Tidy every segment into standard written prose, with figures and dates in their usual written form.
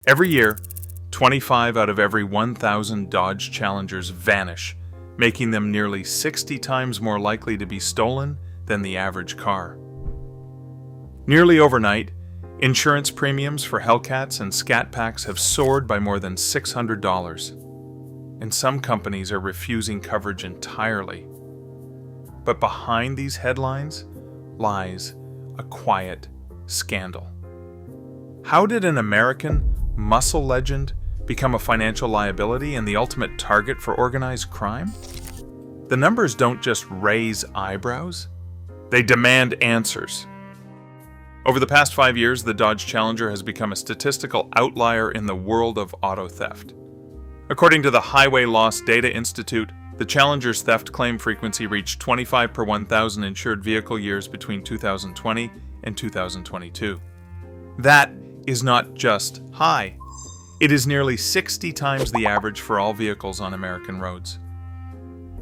Every year, 25 out of every 1,000 Dodge Challengers vanish, making them nearly 60 times more likely to be stolen than the average car. Nearly overnight, insurance premiums for Hellcats and Scat Packs have soared by more than $600, and some companies are refusing coverage entirely. But behind these headlines lies a quiet scandal. How did an American muscle legend become a financial liability and the ultimate target for organized crime? The numbers don't just raise eyebrows, they demand answers. Over the past 5 years, the Dodge Challenger has become a statistical outlier in the world of auto theft. According to the Highway Loss Data Institute, the Challenger's theft claim frequency reached 25 per 1,000 insured vehicle years between 2020 and 2022. That is not just high. It is nearly 60 times the average for all vehicles on American roads.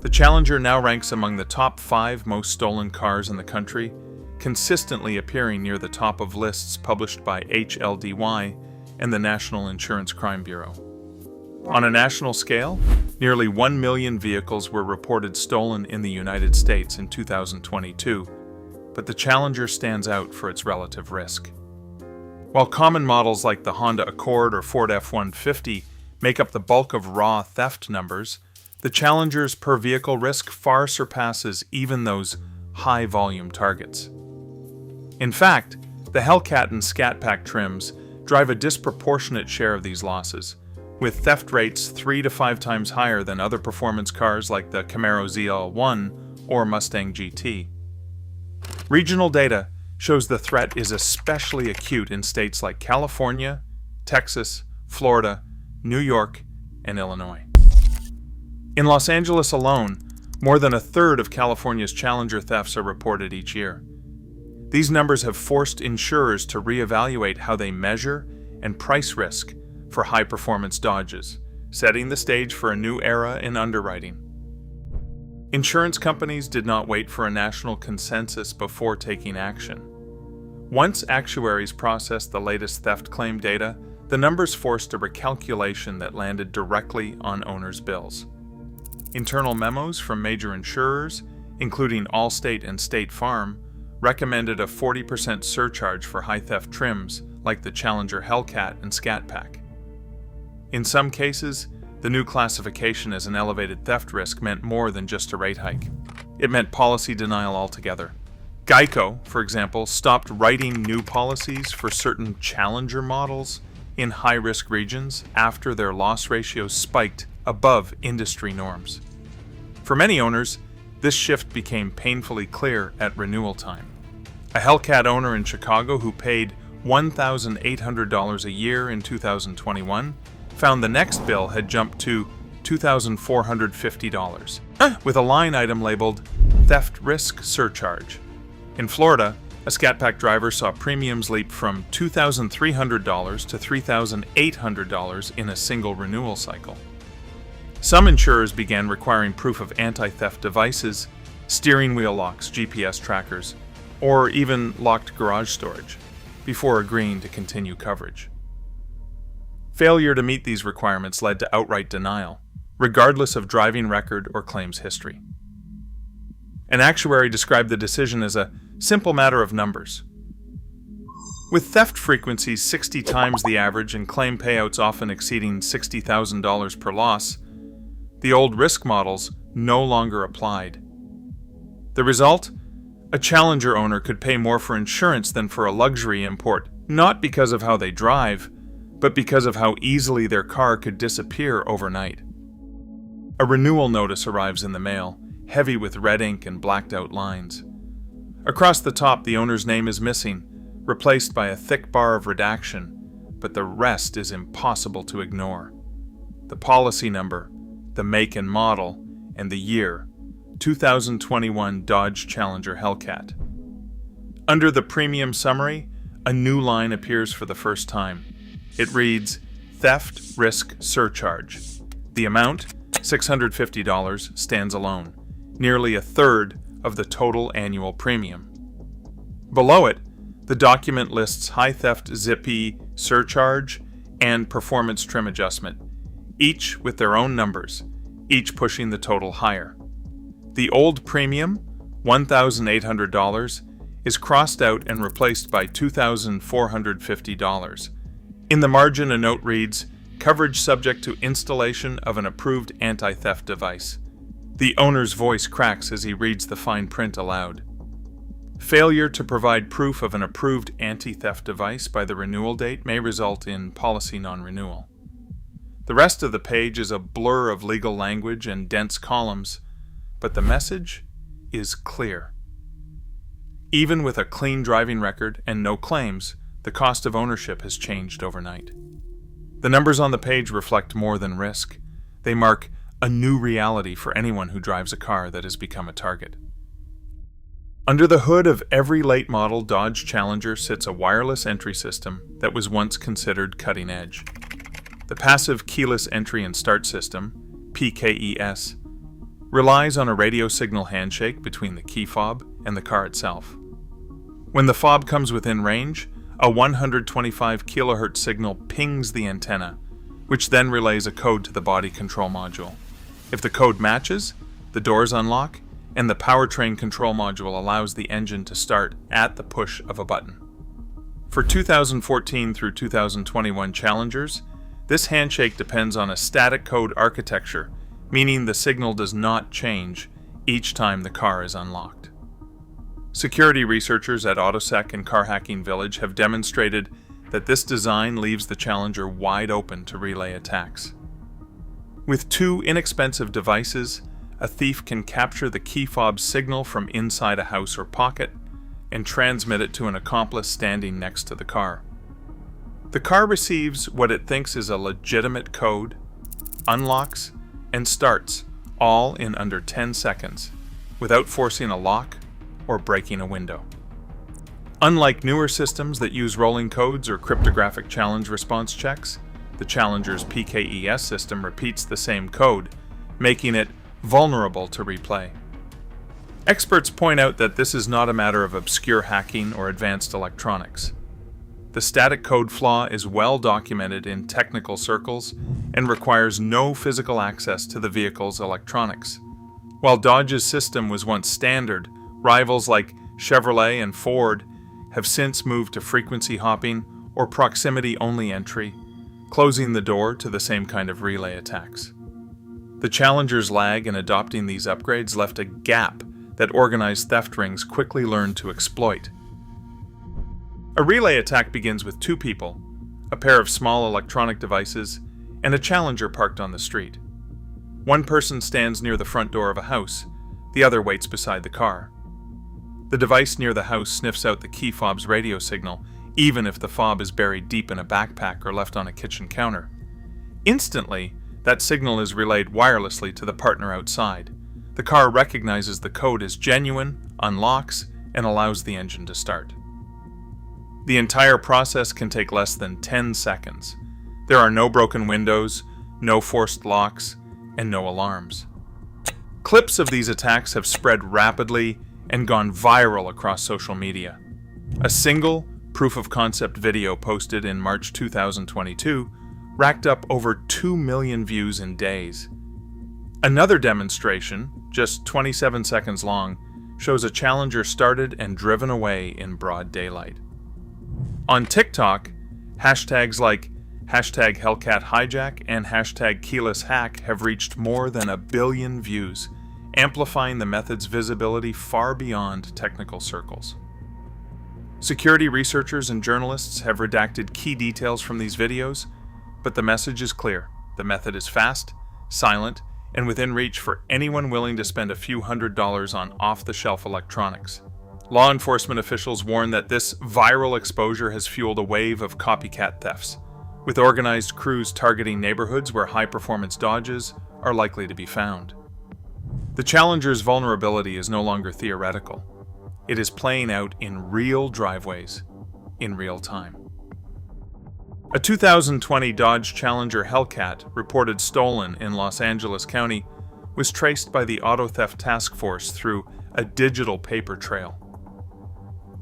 The Challenger now ranks among the top 5 most stolen cars in the country, consistently appearing near the top of lists published by HLDI and the National Insurance Crime Bureau. On a national scale, nearly 1 million vehicles were reported stolen in the United States in 2022, but the Challenger stands out for its relative risk. While common models like the Honda Accord or Ford F-150 make up the bulk of raw theft numbers, the Challenger's per-vehicle risk far surpasses even those high-volume targets. In fact, the Hellcat and Scat Pack trims drive a disproportionate share of these losses, with theft rates 3 to 5 times higher than other performance cars like the Camaro ZL1 or Mustang GT. Regional data shows the threat is especially acute in states like California, Texas, Florida, New York, and Illinois. In Los Angeles alone, more than a third of California's Challenger thefts are reported each year. These numbers have forced insurers to reevaluate how they measure and price risk for high-performance Dodges, setting the stage for a new era in underwriting. Insurance companies did not wait for a national consensus before taking action. Once actuaries processed the latest theft claim data, the numbers forced a recalculation that landed directly on owners' bills. Internal memos from major insurers, including Allstate and State Farm, recommended a 40% surcharge for high-theft trims like the Challenger Hellcat and Scat Pack. In some cases, the new classification as an elevated theft risk meant more than just a rate hike. It meant policy denial altogether. Geico, for example, stopped writing new policies for certain Challenger models in high-risk regions after their loss ratios spiked above industry norms. For many owners, this shift became painfully clear at renewal time. A Hellcat owner in Chicago who paid $1,800 a year in 2021 found the next bill had jumped to $2,450, with a line item labeled Theft Risk Surcharge. In Florida, a Scat Pack driver saw premiums leap from $2,300 to $3,800 in a single renewal cycle. Some insurers began requiring proof of anti-theft devices, steering wheel locks, GPS trackers, or even locked garage storage, before agreeing to continue coverage. Failure to meet these requirements led to outright denial, regardless of driving record or claims history. An actuary described the decision as a simple matter of numbers. With theft frequencies 60 times the average and claim payouts often exceeding $60,000 per loss, the old risk models no longer applied. The result? A Challenger owner could pay more for insurance than for a luxury import, not because of how they drive, but because of how easily their car could disappear overnight. A renewal notice arrives in the mail, heavy with red ink and blacked out lines. Across the top, the owner's name is missing, replaced by a thick bar of redaction, but the rest is impossible to ignore. The policy number, the make and model, and the year, 2021 Dodge Challenger Hellcat. Under the premium summary, a new line appears for the first time. It reads, Theft Risk Surcharge. The amount, $650, stands alone, nearly a third of the total annual premium. Below it, the document lists high theft ZIP surcharge and performance trim adjustment, each with their own numbers, each pushing the total higher. The old premium, $1,800, is crossed out and replaced by $2,450. In the margin, a note reads, "Coverage subject to installation of an approved anti-theft device." The owner's voice cracks as he reads the fine print aloud. Failure to provide proof of an approved anti-theft device by the renewal date may result in policy non-renewal. The rest of the page is a blur of legal language and dense columns, but the message is clear. Even with a clean driving record and no claims, the cost of ownership has changed overnight. The numbers on the page reflect more than risk. They mark a new reality for anyone who drives a car that has become a target. Under the hood of every late-model Dodge Challenger sits a wireless entry system that was once considered cutting edge. The Passive Keyless Entry and Start System, PKES, relies on a radio signal handshake between the key fob and the car itself. When the fob comes within range, a 125 kHz signal pings the antenna, which then relays a code to the body control module. If the code matches, the doors unlock, and the powertrain control module allows the engine to start at the push of a button. For 2014 through 2021 Challengers, this handshake depends on a static code architecture, meaning the signal does not change each time the car is unlocked. Security researchers at AutoSec and Car Hacking Village have demonstrated that this design leaves the Challenger wide open to relay attacks. With two inexpensive devices, a thief can capture the key fob signal from inside a house or pocket and transmit it to an accomplice standing next to the car. The car receives what it thinks is a legitimate code, unlocks, and starts, all in under 10 seconds, without forcing a lock or breaking a window. Unlike newer systems that use rolling codes or cryptographic challenge response checks, the Challenger's PKES system repeats the same code, making it vulnerable to replay. Experts point out that this is not a matter of obscure hacking or advanced electronics. The static code flaw is well documented in technical circles and requires no physical access to the vehicle's electronics. While Dodge's system was once standard, rivals like Chevrolet and Ford have since moved to frequency hopping or proximity-only entry, closing the door to the same kind of relay attacks. The Challenger's lag in adopting these upgrades left a gap that organized theft rings quickly learned to exploit. A relay attack begins with two people, a pair of small electronic devices, and a Challenger parked on the street. One person stands near the front door of a house, the other waits beside the car. The device near the house sniffs out the key fob's radio signal, even if the fob is buried deep in a backpack or left on a kitchen counter. Instantly, that signal is relayed wirelessly to the partner outside. The car recognizes the code as genuine, unlocks, and allows the engine to start. The entire process can take less than 10 seconds. There are no broken windows, no forced locks, and no alarms. Clips of these attacks have spread rapidly and gone viral across social media. A single proof-of-concept video posted in March 2022 racked up over 2 million views in days. Another demonstration, just 27 seconds long, shows a Challenger started and driven away in broad daylight. On TikTok, hashtags like #HellCatHijack and #KeylessHack have reached more than 1 billion views, amplifying the method's visibility far beyond technical circles. Security researchers and journalists have redacted key details from these videos, but the message is clear. The method is fast, silent, and within reach for anyone willing to spend a few $100s on off-the-shelf electronics. Law enforcement officials warn that this viral exposure has fueled a wave of copycat thefts, with organized crews targeting neighborhoods where high-performance Dodges are likely to be found. The Challenger's vulnerability is no longer theoretical. It is playing out in real driveways, in real time. A 2020 Dodge Challenger Hellcat, reported stolen in Los Angeles County, was traced by the Auto Theft Task Force through a digital paper trail.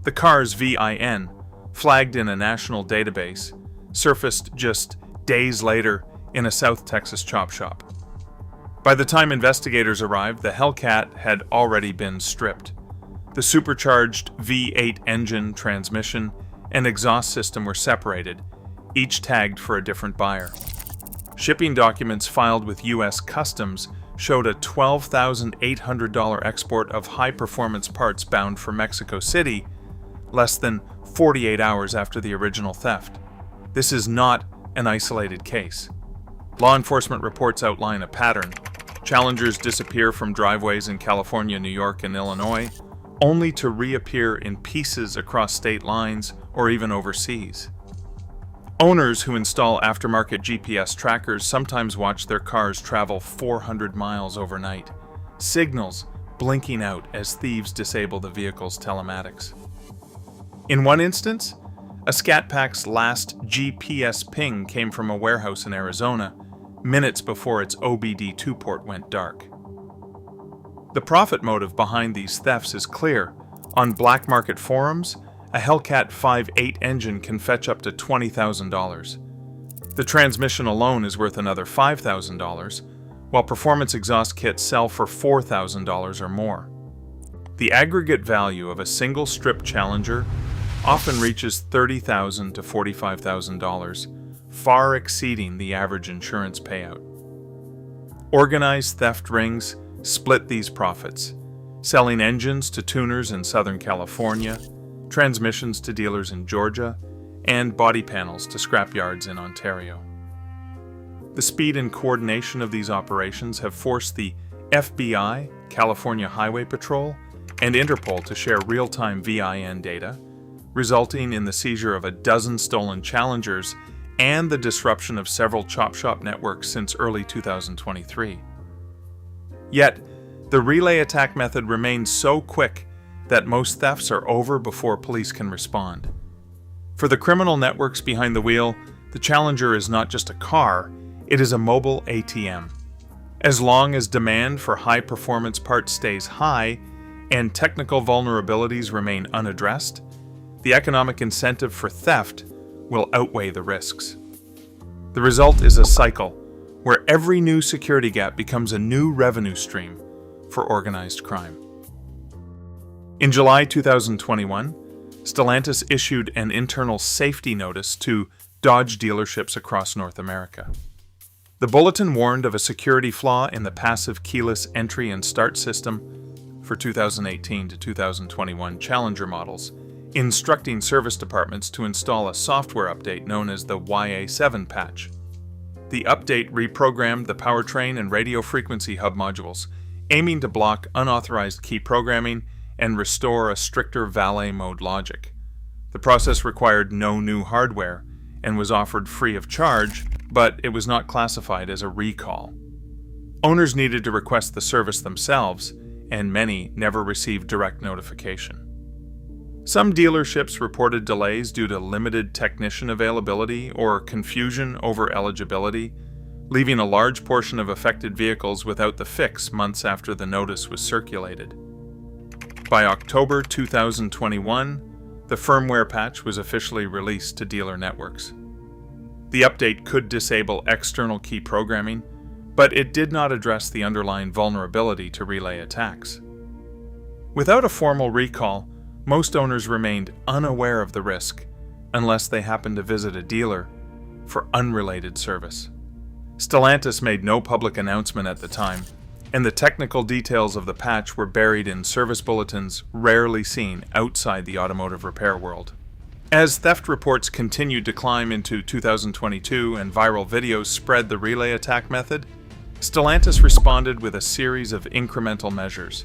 The car's VIN, flagged in a national database, surfaced just days later in a South Texas chop shop. By the time investigators arrived, the Hellcat had already been stripped. The supercharged V8 engine, transmission, and exhaust system were separated, each tagged for a different buyer. Shipping documents filed with U.S. Customs showed a $12,800 export of high-performance parts bound for Mexico City, less than 48 hours after the original theft. This is not an isolated case. Law enforcement reports outline a pattern. Challengers disappear from driveways in California, New York, and Illinois, only to reappear in pieces across state lines or even overseas. Owners who install aftermarket GPS trackers sometimes watch their cars travel 400 miles overnight, signals blinking out as thieves disable the vehicle's telematics. In one instance, a Scat Pack's last GPS ping came from a warehouse in Arizona, minutes before its OBD2 port went dark. The profit motive behind these thefts is clear. On black market forums, a Hellcat 5.8 engine can fetch up to $20,000. The transmission alone is worth another $5,000, while performance exhaust kits sell for $4,000 or more. The aggregate value of a single strip Challenger often reaches $30,000 to $45,000, far exceeding the average insurance payout. Organized theft rings split these profits, selling engines to tuners in Southern California, transmissions to dealers in Georgia, and body panels to scrapyards in Ontario. The speed and coordination of these operations have forced the FBI, California Highway Patrol, and Interpol to share real-time VIN data, resulting in the seizure of a dozen stolen Challengers and the disruption of several chop shop networks since early 2023. Yet, the relay attack method remains so quick that most thefts are over before police can respond. For the criminal networks behind the wheel, the Challenger is not just a car, it is a mobile ATM. As long as demand for high-performance parts stays high and technical vulnerabilities remain unaddressed, the economic incentive for theft will outweigh the risks. The result is a cycle where every new security gap becomes a new revenue stream for organized crime. In July 2021, Stellantis issued an internal safety notice to Dodge dealerships across North America. The bulletin warned of a security flaw in the passive keyless entry and start system for 2018 to 2021 Challenger models, instructing service departments to install a software update known as the YA7 patch. The update reprogrammed the powertrain and radio frequency hub modules, aiming to block unauthorized key programming and restore a stricter valet mode logic. The process required no new hardware and was offered free of charge, but it was not classified as a recall. Owners needed to request the service themselves, and many never received direct notification. Some dealerships reported delays due to limited technician availability or confusion over eligibility, leaving a large portion of affected vehicles without the fix months after the notice was circulated. By October 2021, the firmware patch was officially released to dealer networks. The update could disable external key programming, but it did not address the underlying vulnerability to relay attacks. Without a formal recall, most owners remained unaware of the risk unless they happened to visit a dealer for unrelated service. Stellantis made no public announcement at the time, and the technical details of the patch were buried in service bulletins rarely seen outside the automotive repair world. As theft reports continued to climb into 2022 and viral videos spread the relay attack method, Stellantis responded with a series of incremental measures.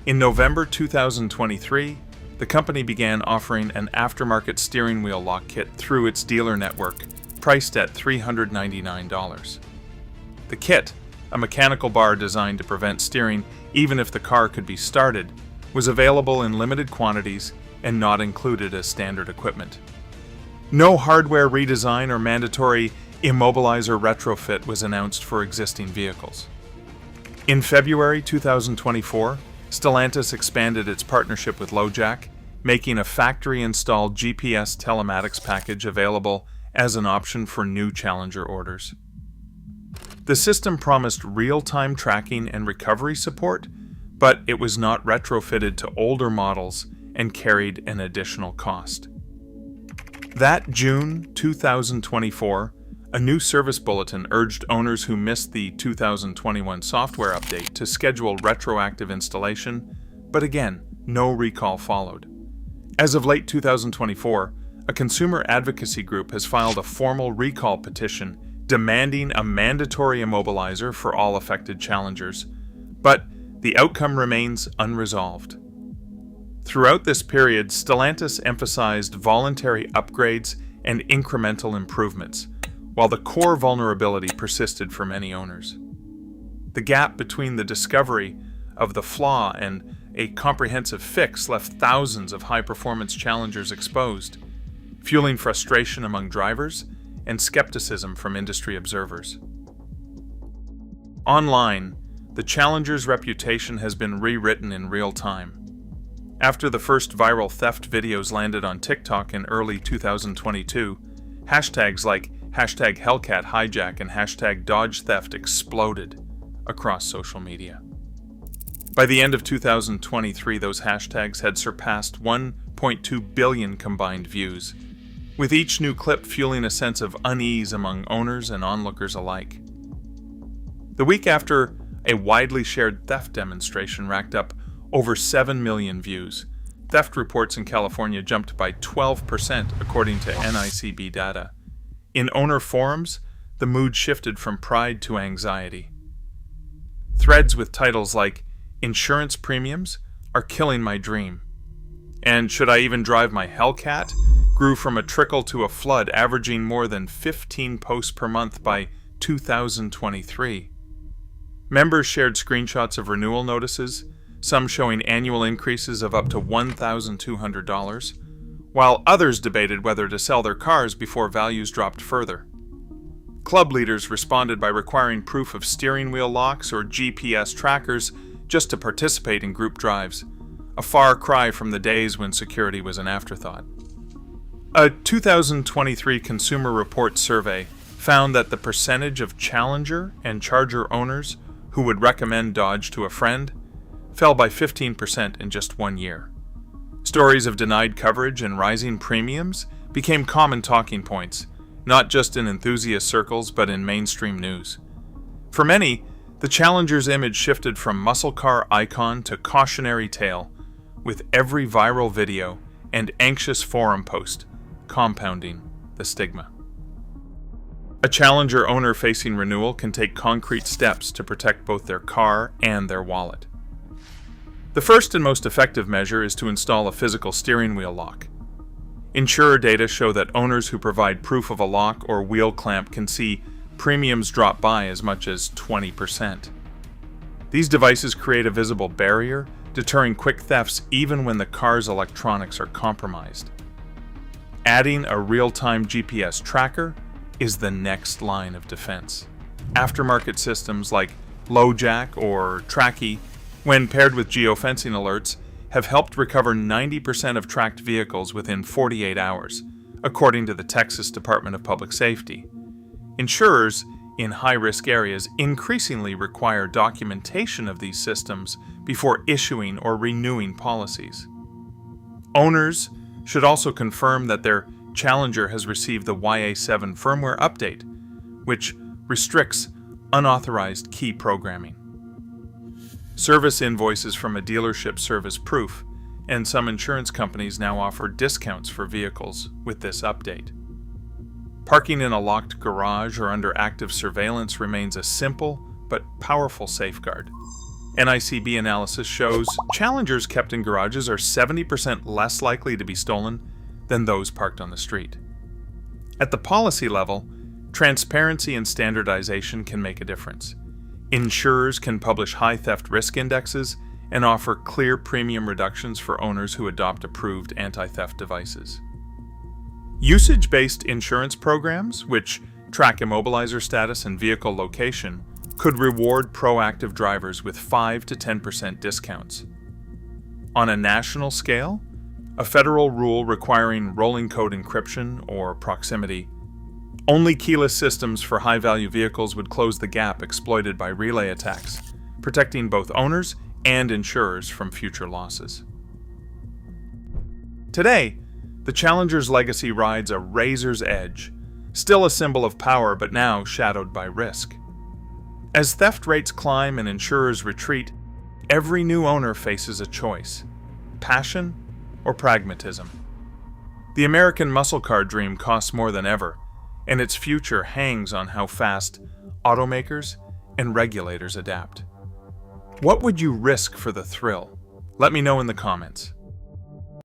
In November 2023, the company began offering an aftermarket steering wheel lock kit through its dealer network, priced at $399. The kit, a mechanical bar designed to prevent steering even if the car could be started, was available in limited quantities and not included as standard equipment. No hardware redesign or mandatory immobilizer retrofit was announced for existing vehicles. In February 2024, Stellantis expanded its partnership with LoJack, making a factory-installed GPS telematics package available as an option for new Challenger orders. The system promised real-time tracking and recovery support, but it was not retrofitted to older models and carried an additional cost. That June 2024, a new service bulletin urged owners who missed the 2021 software update to schedule retroactive installation, but again, no recall followed. As of late 2024, a consumer advocacy group has filed a formal recall petition demanding a mandatory immobilizer for all affected Challengers, but the outcome remains unresolved. Throughout this period, Stellantis emphasized voluntary upgrades and incremental improvements, while the core vulnerability persisted for many owners. The gap between the discovery of the flaw and a comprehensive fix left thousands of high-performance Challengers exposed, fueling frustration among drivers and skepticism from industry observers. Online, the Challenger's reputation has been rewritten in real time. After the first viral theft videos landed on TikTok in early 2022, hashtags like #Hellcat hijack and #Dodge theft exploded across social media. By the end of 2023, those hashtags had surpassed 1.2 billion combined views, with each new clip fueling a sense of unease among owners and onlookers alike. The week after, a widely shared theft demonstration racked up over 7 million views. Theft reports in California jumped by 12% according to NICB data. In owner forums, the mood shifted from pride to anxiety. Threads with titles like "Insurance premiums are killing my dream," and "Should I even drive my Hellcat?" grew from a trickle to a flood, averaging more than 15 posts per month by 2023. Members shared screenshots of renewal notices, some showing annual increases of up to $1,200, while others debated whether to sell their cars before values dropped further. Club leaders responded by requiring proof of steering wheel locks or GPS trackers just to participate in group drives, a far cry from the days when security was an afterthought. A 2023 Consumer Reports survey found that the percentage of Challenger and Charger owners who would recommend Dodge to a friend fell by 15% in just 1 year. Stories of denied coverage and rising premiums became common talking points, not just in enthusiast circles but in mainstream news. For many, the Challenger's image shifted from muscle car icon to cautionary tale, with every viral video and anxious forum post compounding the stigma. A Challenger owner facing renewal can take concrete steps to protect both their car and their wallet. The first and most effective measure is to install a physical steering wheel lock. Insurer data show that owners who provide proof of a lock or wheel clamp can see premiums drop by as much as 20%. These devices create a visible barrier, deterring quick thefts even when the car's electronics are compromised. Adding a real-time GPS tracker is the next line of defense. Aftermarket systems like LoJack or Tracky, when paired with geofencing alerts, have helped recover 90% of tracked vehicles within 48 hours, according to the Texas Department of Public Safety. Insurers in high-risk areas increasingly require documentation of these systems before issuing or renewing policies. Owners should also confirm that their Challenger has received the YA7 firmware update, which restricts unauthorized key programming. Service invoices from a dealership serve as proof, and some insurance companies now offer discounts for vehicles with this update. Parking in a locked garage or under active surveillance remains a simple but powerful safeguard. NICB analysis shows Challengers kept in garages are 70% less likely to be stolen than those parked on the street. At the policy level, transparency and standardization can make a difference. Insurers can publish high theft risk indexes and offer clear premium reductions for owners who adopt approved anti-theft devices. Usage-based insurance programs, which track immobilizer status and vehicle location, could reward proactive drivers with 5 to 10% discounts. On a national scale, a federal rule requiring rolling code encryption or proximity Only keyless systems for high-value vehicles would close the gap exploited by relay attacks, protecting both owners and insurers from future losses. Today, the Challenger's legacy rides a razor's edge, still a symbol of power but now shadowed by risk. As theft rates climb and insurers retreat, every new owner faces a choice: passion or pragmatism. The American muscle car dream costs more than ever, and its future hangs on how fast automakers and regulators adapt. What would you risk for the thrill? Let me know in the comments.